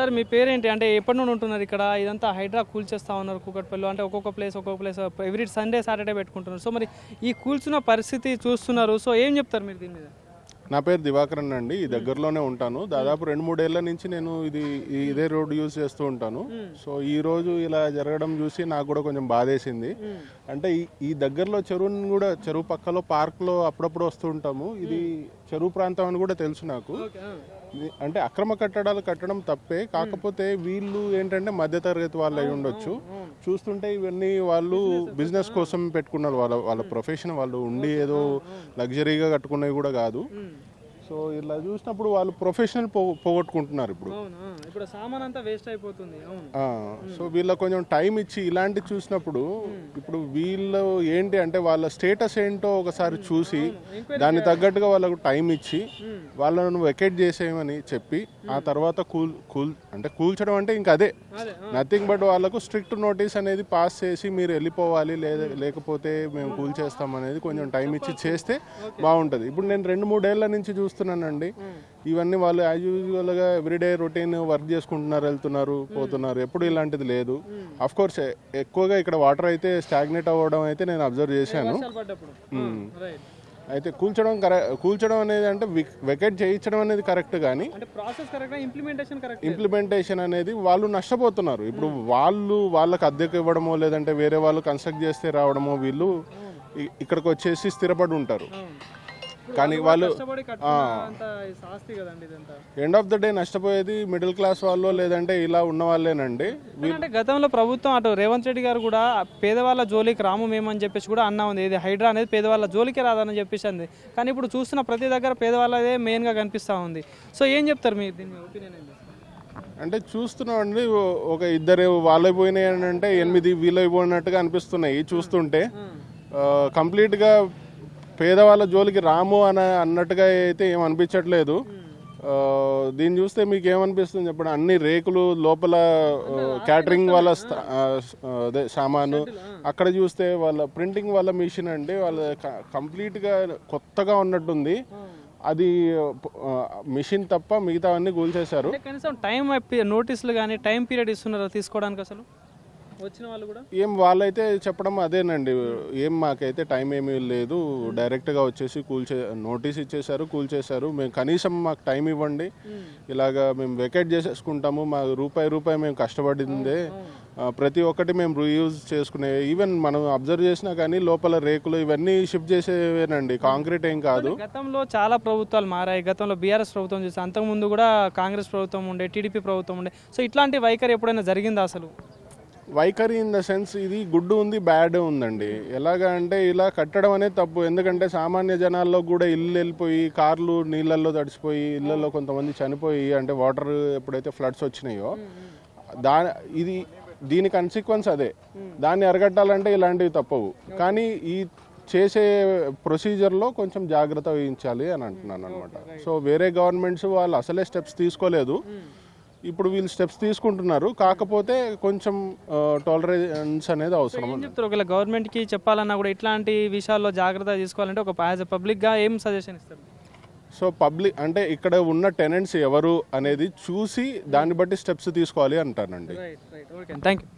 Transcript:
Sir మీ పేరేంటి? అంటే ఎప్పటి నుండి ఉంటున్నారు ఇక్కడ? ఇదంతా హైడ్రా కూల్చేస్తా ఉన్నారు కూకట్పల్లిలో. అంటే ఒక్కొక్క ప్లేస్ ఎవ్రీ సండే సాటర్డే పెట్టుకుంటున్నారు. సో మరి ఈ కూల్చిన పరిస్థితి చూస్తున్నారు. సో ఏం చెప్తారు మీరు దీని మీద? నా పేరు దివాకరన్ అండి. ఈ దగ్గరలోనే ఉంటాను. దాదాపు 2-3 ఏళ్ల నుంచి నేను ఇదే రోడ్ యూజ్ చేస్తూ ఉంటాను. సో ఈ రోజు ఇలా జరగడం చూసి నాకు కూడా కొంచెం బాధేసింది. అంటే ఈ దగ్గరలో చెరువు పక్కలో పార్క్లో అప్పుడప్పుడు వస్తూ ఉంటాము. ఇది చెరువు ప్రాంతం అని కూడా తెలుసు నాకు. అంటే అక్రమ కట్టడాలు కట్టడం తప్పే, కాకపోతే వీళ్ళు ఏంటంటే మధ్యతరగతి వాళ్ళు అయి ఉండొచ్చు. చూస్తుంటే ఇవన్నీ వాళ్ళు బిజినెస్ కోసం పెట్టుకున్నారు. వాళ్ళ ప్రొఫెషన్ వాళ్ళు ఉండి ఏదో లగ్జరీగా కట్టుకునేవి కూడా కాదు. సో ఇలా చూసినప్పుడు వాళ్ళు ప్రొఫెషనల్ పోగొట్టుకుంటున్నారు. ఇప్పుడు సామాన్ అంతా వేస్ట్ అయిపోతుంది. సో వీళ్ళకి కొంచెం టైం ఇచ్చి ఇలాంటి చూసినప్పుడు ఇప్పుడు వీళ్ళు ఏంటి అంటే వాళ్ళ స్టేటస్ ఏంటో ఒకసారి చూసి దాన్ని తగ్గట్టుగా వాళ్ళకు టైం ఇచ్చి వాళ్ళను వెకేట్ చేసేయమని చెప్పి ఆ తర్వాత కూల్చడం అంటే ఇంకా అదే నథింగ్ బట్ వాళ్ళకు స్ట్రిక్ట్ నోటీస్ అనేది పాస్ చేసి మీరు వెళ్ళిపోవాలి లేకపోతే మేము కూల్చేస్తాం అనేది కొంచెం టైం ఇచ్చి చేస్తే బాగుంటుంది. ఇప్పుడు నేను 2-3 ఏళ్ల నుంచి చూస్తున్నానండి. ఇవన్నీ వాళ్ళు యాజ్ యూజువల్గా ఎవ్రీడే రొటీన్ వర్క్ చేసుకుంటున్నారు, వెళ్తున్నారు, పోతున్నారు. ఎప్పుడు ఇలాంటిది లేదు. అఫ్ కోర్స్ ఎక్కువగా ఇక్కడ వాటర్ అయితే స్టాగ్నేట్ అవ్వడం అయితే నేను అబ్జర్వ్ చేశాను. అయితే కూల్చడం అనేది అంటే వెకేట్ చేయించడం అనేది కరెక్ట్, కానీ ఇంప్లిమెంటేషన్ అనేది వాళ్ళు నష్టపోతున్నారు. ఇప్పుడు వాళ్ళకి అద్దెకు ఇవ్వడమో లేదంటే వేరే వాళ్ళు కన్స్ట్రక్ట్ చేస్తే రావడమో వీళ్ళు ఇక్కడికి వచ్చేసి స్థిరపడి ఉంటారు. కానీ వాళ్ళు ఎండ్ ఆఫ్ ద డే నష్టపోయేది మిడిల్ క్లాస్ వాళ్ళు లేదంటే ఇలా ఉన్న వాళ్ళేనండి. అంటే గతంలో ప్రభుత్వం అటు రేవంత్ రెడ్డి గారు కూడా పేదవాళ్ళ జోలికి రాము మేమని చెప్పేసి కూడా అన్నా ఉంది. ఇది హైడ్రా అనేది పేదవాళ్ళ జోలికి రాదని చెప్పేసి అంది. కానీ ఇప్పుడు చూస్తున్న ప్రతి దగ్గర పేదవాళ్ళదే మెయిన్గా కనిపిస్తూ ఉంది. సో ఏం చెప్తారు మీరు దీని ఒపీనియన్ ఏంటి? అంటే చూస్తున్నాం అండి, ఒక ఇద్దరు వాళ్ళే పోయినాయి అంటే 8 వీళ్ళవి పోయినట్టుగా అనిపిస్తున్నాయి చూస్తుంటే. కంప్లీట్గా పేదవాళ్ళ జోలికి రాము అన్నట్టుగా అయితే ఏం అనిపించట్లేదు. దీన్ని చూస్తే మీకు ఏమనిపిస్తుంది చెప్పండి? అన్ని రేకులు లోపల క్యాటరింగ్ వాళ్ళ అదే సామాను, అక్కడ చూస్తే వాళ్ళ ప్రింటింగ్ వాళ్ళ మిషన్ అండి, వాళ్ళ కంప్లీట్గా కొత్తగా ఉన్నట్టుంది. అది మిషన్ తప్ప మిగతావన్నీ కూల్చేశారు. కనీసం టైం నోటీసులు కానీ టైం పీరియడ్ ఇస్తున్నారా తీసుకోవడానికి? అసలు వచ్చిన వాళ్ళు కూడా వాళ్ళైతే చెప్పడం అదేనండి, మాకైతే టైం ఏమీ లేదు, డైరెక్ట్గా వచ్చేసి నోటీస్ ఇచ్చేశారు, కూల్చేశారు. మేము కనీసం మాకు టైం ఇవ్వండి, ఇలాగా మేము వెకేట్ చేసేసుకుంటాము, మా రూపాయి మేము కష్టపడిందే ప్రతి ఒక్కటి మేము రీయూజ్ చేసుకునే. ఈవెన్ మనం అబ్జర్వ్ చేసినా కానీ లోపల రేకులు ఇవన్నీ షిఫ్ట్ చేసేవేనండి, కాంక్రీట్ ఏం కాదు. గతంలో చాలా ప్రభుత్వాలు మారాయి. గతంలో బీఆర్ఎస్ ప్రభుత్వం చూసి అంతకుముందు కూడా కాంగ్రెస్ ప్రభుత్వం ఉండే, టీడీపీ ప్రభుత్వం ఉండే. సో ఇట్లాంటి వైఖరి ఎప్పుడైనా జరిగిందా? అసలు వైఖరి ఇన్ ద సెన్స్ ఇది గుడ్ ఉంది, బ్యాడ్ ఉందండి. ఎలాగా అంటే ఇలా కట్టడం అనేది తప్పు. ఎందుకంటే సామాన్య జనాల్లో కూడా ఇల్లు వెళ్ళిపోయి, కార్లు నీళ్ళల్లో తడిసిపోయి, ఇళ్లలో కొంతమంది చనిపోయి, అంటే వాటర్ ఎప్పుడైతే ఫ్లడ్స్ వచ్చినాయో దీని కన్సిక్వెన్స్ అదే. దాన్ని అరగట్టాలంటే ఇలాంటివి తప్పవు. కానీ ఈ చేసే ప్రొసీజర్లో కొంచెం జాగ్రత్త వహించాలి అని అంటున్నాను అనమాట. సో వేరే గవర్నమెంట్స్ వాళ్ళు అసలే స్టెప్స్ తీసుకోలేదు, ఇప్పుడు వీళ్ళు స్టెప్స్ తీసుకుంటున్నారు. కాకపోతే కొంచెం టాలరెన్స్ అనేది అవసరం. ఒకవేళ గవర్నమెంట్కి చెప్పాలన్నా కూడా ఇట్లాంటి విషయాల్లో జాగ్రత్త తీసుకోవాలంటే ఒక యాజ్ ఎ పబ్లిక్గా ఏం సజెషన్ ఇస్తారు? సో పబ్లిక్ అంటే ఇక్కడ ఉన్న టెనెంట్స్ ఎవరు అనేది చూసి దాన్ని బట్టి స్టెప్స్ తీసుకోవాలి అంటానండి. Thank you.